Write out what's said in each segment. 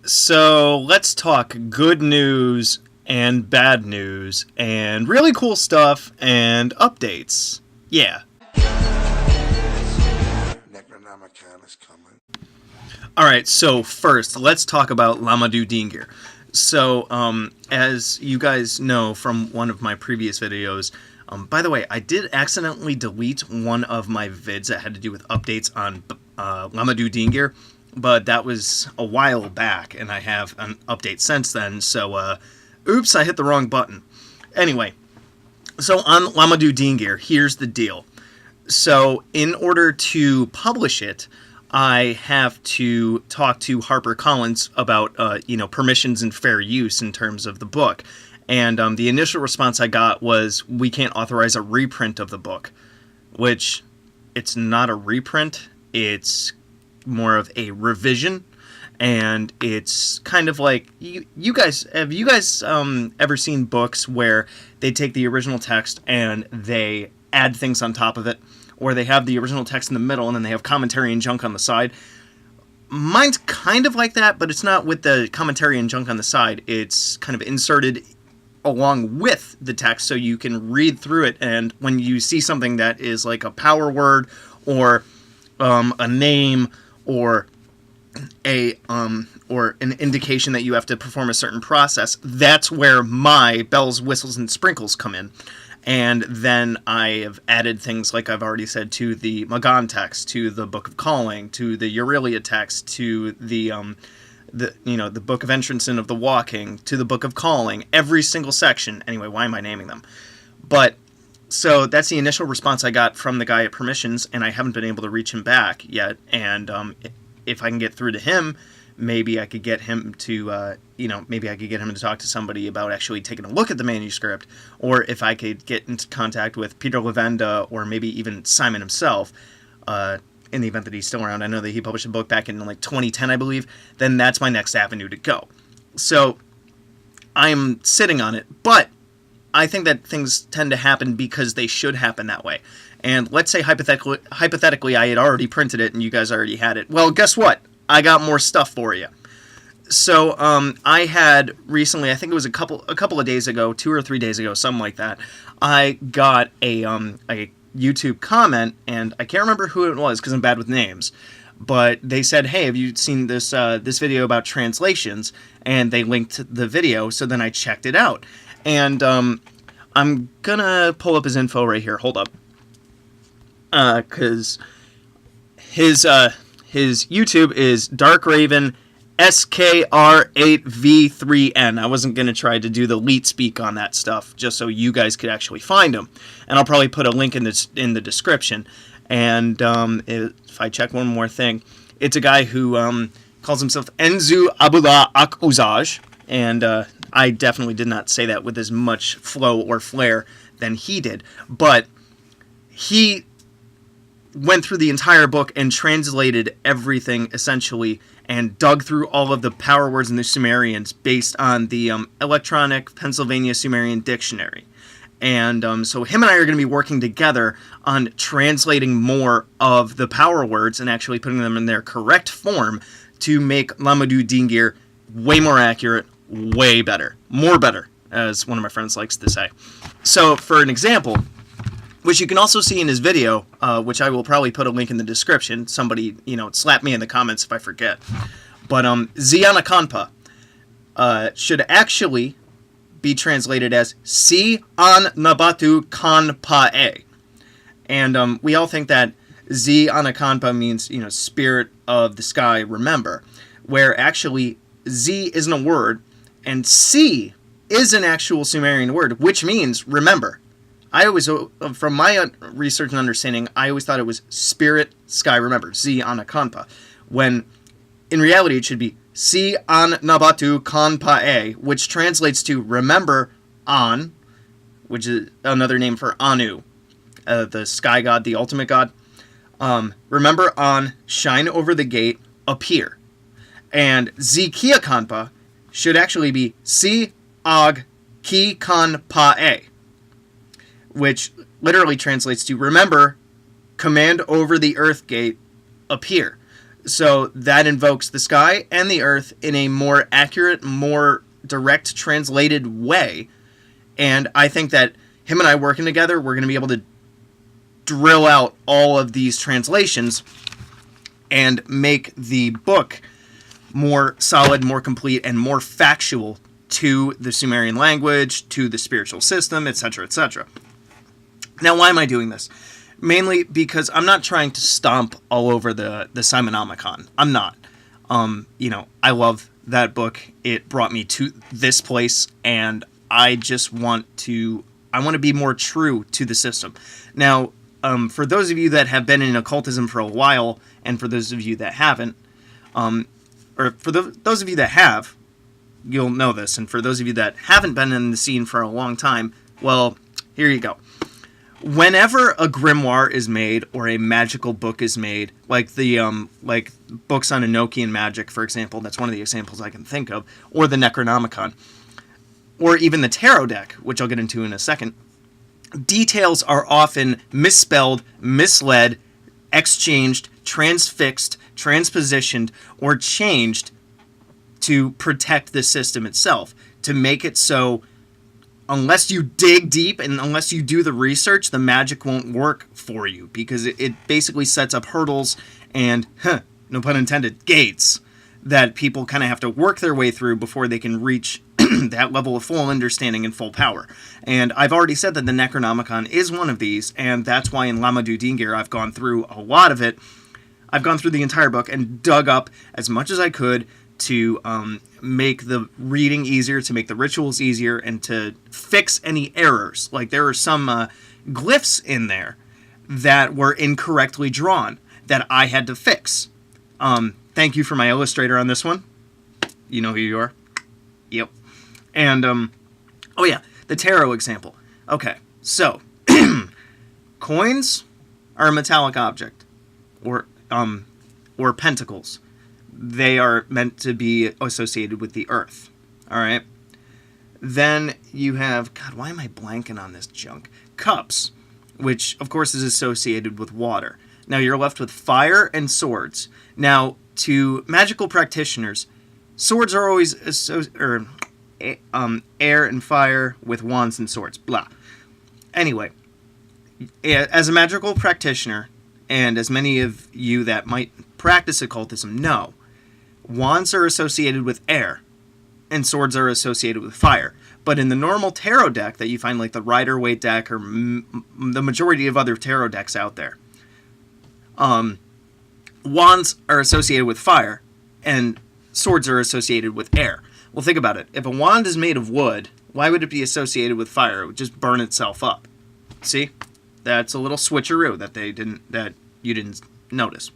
So let's talk good news and bad news and really cool stuff and updates. Yeah. Necronomicon is coming. Alright, so first, let's talk about Lamadou Dingir. So, as you guys know from one of my previous videos, by the way, I did accidentally delete one of my vids that had to do with updates on Lamadou Dingir, but that was a while back, and I have an update since then, so, oops, I hit the wrong button. Anyway, so on Lamadou Dingir, here's the deal. So, in order to publish it, I have to talk to HarperCollins about, permissions and fair use in terms of the book. And the initial response I got was, we can't authorize a reprint of the book. Which, it's not a reprint, it's more of a revision. And it's kind of like, have you guys ever seen books where they take the original text and they add things on top of it? Or they have the original text in the middle and then they have commentary and junk on the side. Mine's kind of like that, but it's not with the commentary and junk on the side. It's kind of inserted along with the text so you can read through it, and when you see something that is like a power word or a name or or an indication that you have to perform a certain process, that's where my bells, whistles, and sprinkles come in. And then I have added things like I've already said to the Magan text, to the Book of Calling, to the Aurelia text, to the Book of Entrance and of the Walking, to the Book of Calling, every single section. Anyway, why am I naming them? But, so that's the initial response I got from the guy at Permissions, and I haven't been able to reach him back yet. And if I can get through to him, maybe I could get him to, talk to somebody about actually taking a look at the manuscript, or if I could get into contact with Peter Levenda, or maybe even Simon himself, in the event that he's still around. I know that he published a book back in like 2010, I believe. Then that's my next avenue to go. So I'm sitting on it, but I think that things tend to happen because they should happen that way. And let's say hypothetically I had already printed it and you guys already had it. Well, guess what? I got more stuff for you. So I had recently, I think it was a couple of days ago, 2 or 3 days ago, something like that, I got a YouTube comment, and I can't remember who it was because I'm bad with names, but they said, hey, have you seen this video about translations? And they linked the video, so then I checked it out. And I'm gonna pull up his info right here. Hold up. Because his YouTube is Dark Raven SKR8V3N. I wasn't going to try to do the leet speak on that stuff, just so you guys could actually find him. And I'll probably put a link in the description. And if I check one more thing, it's a guy who calls himself Enzu Abdullah Akuzaj. And I definitely did not say that with as much flow or flair than he did. But he went through the entire book and translated everything, essentially, and dug through all of the power words in the Sumerians based on the electronic Pennsylvania Sumerian Dictionary. And so him and I are going to be working together on translating more of the power words and actually putting them in their correct form to make Lamadou Dingir way more accurate, way better. More better, as one of my friends likes to say. So, for an example, which you can also see in his video, which I will probably put a link in the description. Somebody, slap me in the comments if I forget. But Zianakanpa should actually be translated as Si An Nabatu Kanpa-e. And we all think that Zianakanpa means, spirit of the sky, remember. Where actually Z isn't a word, and Si is an actual Sumerian word, which means remember. I always, from my research and understanding, I always thought it was spirit, sky, remember, Z Anakanpa, when in reality it should be Si An Nabatu Kanpa-e, which translates to remember An, which is another name for Anu, the sky god, the ultimate god. Remember An, shine over the gate, appear. And Zikia Kanpa should actually be Si Ag Ki Kanpa-e, which literally translates to remember, command over the earth gate, appear. So that invokes the sky and the earth in a more accurate, more direct translated way. And I think that him and I working together, we're going to be able to drill out all of these translations and make the book more solid, more complete, and more factual to the Sumerian language, to the spiritual system, etc., etc. Now, why am I doing this? Mainly because I'm not trying to stomp all over the Simonomicon. I'm not. I love that book. It brought me to this place, and I just want to be more true to the system. Now, for those of you that have been in occultism for a while, and for those of you that haven't, or for those of you that have, you'll know this. And for those of you that haven't been in the scene for a long time, well, here you go. Whenever a grimoire is made or a magical book is made, like the books on Enochian magic, for example, that's one of the examples I can think of, or the Necronomicon, or even the tarot deck, which I'll get into in a second, details are often misspelled, misled, exchanged, transfixed, transpositioned, or changed to protect the system itself, to make it so unless you dig deep and unless you do the research, the magic won't work for you, because it basically sets up hurdles and, no pun intended, gates that people kind of have to work their way through before they can reach that level of full understanding and full power. And I've already said that the Necronomicon is one of these, and that's why in Lamadu Dingir I've gone through a lot of it. I've gone through the entire book and dug up as much as I could to make the reading easier, to make the rituals easier, and to fix any errors. Like, there are some glyphs in there that were incorrectly drawn that I had to fix. Thank you for my illustrator on this one. You know who you are? Yep. And, oh yeah, the tarot example. Okay, so, coins are a metallic object, or pentacles. They are meant to be associated with the earth. All right. Then you have, God, why am I blanking on this junk? Cups, which of course is associated with water. Now you're left with fire and swords. Now, to magical practitioners, swords are always air and fire with wands and swords. Blah. Anyway, as a magical practitioner, and as many of you that might practice occultism know, wands are associated with air, and swords are associated with fire. But in the normal tarot deck that you find, like the Rider-Waite deck or the majority of other tarot decks out there, wands are associated with fire, and swords are associated with air. Well, think about it. If a wand is made of wood, why would it be associated with fire? It would just burn itself up. See? That's a little switcheroo that you didn't notice.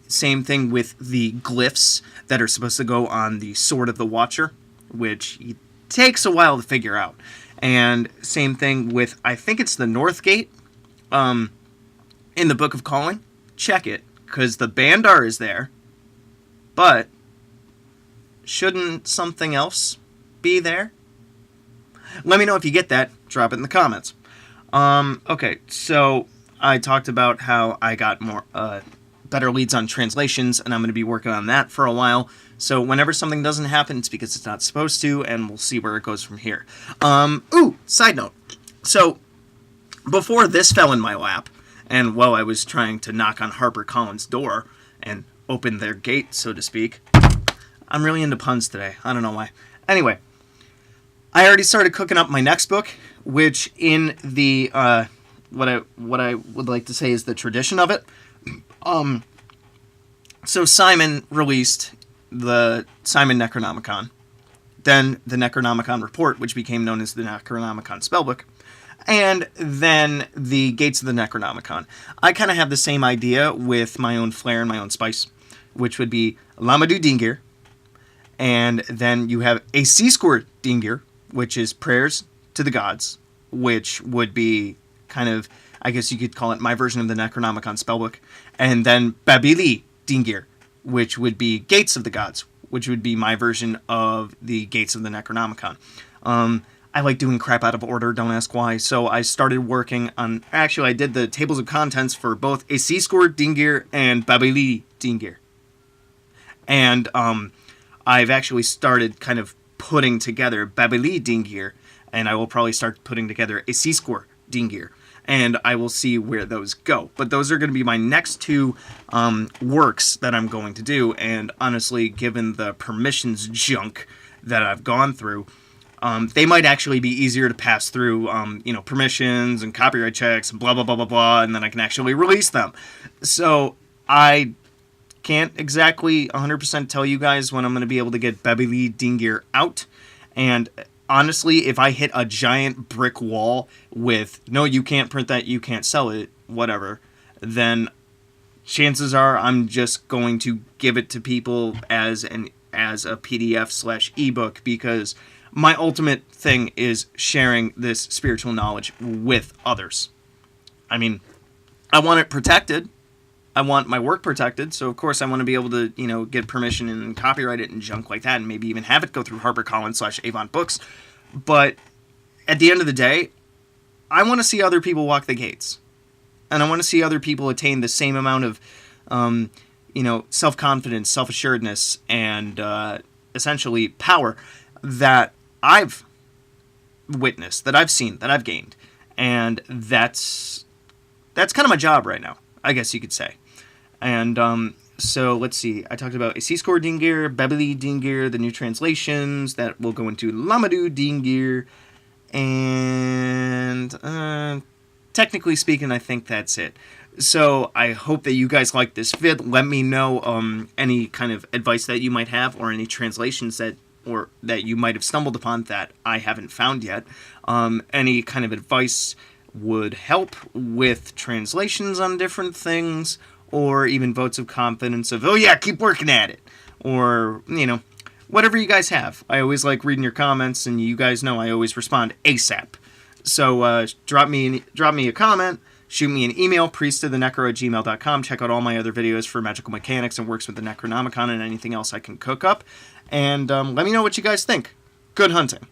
Same thing with the glyphs that are supposed to go on the Sword of the Watcher, which takes a while to figure out. And same thing with, I think it's the North Gate, in the Book of Calling. Check it, because the Bandar is there, but shouldn't something else be there? Let me know if you get that. Drop it in the comments. Okay, so I talked about how I got more better leads on translations, and I'm going to be working on that for a while. So whenever something doesn't happen, it's because it's not supposed to, and we'll see where it goes from here. Side note. So before this fell in my lap, and while I was trying to knock on HarperCollins' door and open their gate, so to speak, I'm really into puns today. I don't know why. Anyway, I already started cooking up my next book, which in the what I would like to say is the tradition of it. So Simon released the Simon Necronomicon, then the Necronomicon Report, which became known as the Necronomicon Spellbook, and then the Gates of the Necronomicon. I kind of have the same idea with my own flair and my own spice, which would be Lamadu Dingir, and then you have a C-score Dingir, which is prayers to the gods, which would be kind of, I guess you could call it my version of the Necronomicon Spellbook. And then Babili Dingir, which would be Gates of the Gods, which would be my version of the Gates of the Necronomicon. I like doing crap out of order, don't ask why. So I started working on, actually I did the tables of contents for both a C-score Dingir and Babili Dingir. And I've actually started kind of putting together Babili Dingir, and I will probably start putting together a C-score Dingir, and I will see where those go. But those are going to be my next two works that I'm going to do, and honestly, given the permissions junk that I've gone through, they might actually be easier to pass through, permissions and copyright checks and blah, blah, blah, blah, blah, and then I can actually release them. So I can't exactly 100% tell you guys when I'm going to be able to get Babili Dingir out. And honestly, if I hit a giant brick wall with, no, you can't print that, you can't sell it, whatever, then chances are I'm just going to give it to people as a PDF/ebook, because my ultimate thing is sharing this spiritual knowledge with others. I mean, I want it protected. I want my work protected, so of course I want to be able to, get permission and copyright it and junk like that, and maybe even have it go through HarperCollins/Avon Books. But at the end of the day, I want to see other people walk the gates, and I want to see other people attain the same amount of, self-confidence, self-assuredness, and essentially power that I've witnessed, that I've seen, that I've gained, and that's kind of my job right now, I guess you could say. And so let's see. I talked about a C-score Dingir, Babili Dingir, the new translations that will go into Lamadu Dingir, and technically speaking, I think that's it. So I hope that you guys like this vid. Let me know any kind of advice that you might have, or any translations that you might have stumbled upon that I haven't found yet. Any kind of advice would help with translations on different things, or even votes of confidence of, oh yeah, keep working at it, or, whatever you guys have. I always like reading your comments, and you guys know I always respond ASAP. So drop me a comment, shoot me an email, priesttothenecro@gmail.com. Check out all my other videos for magical mechanics and works with the Necronomicon and anything else I can cook up, and let me know what you guys think. Good hunting.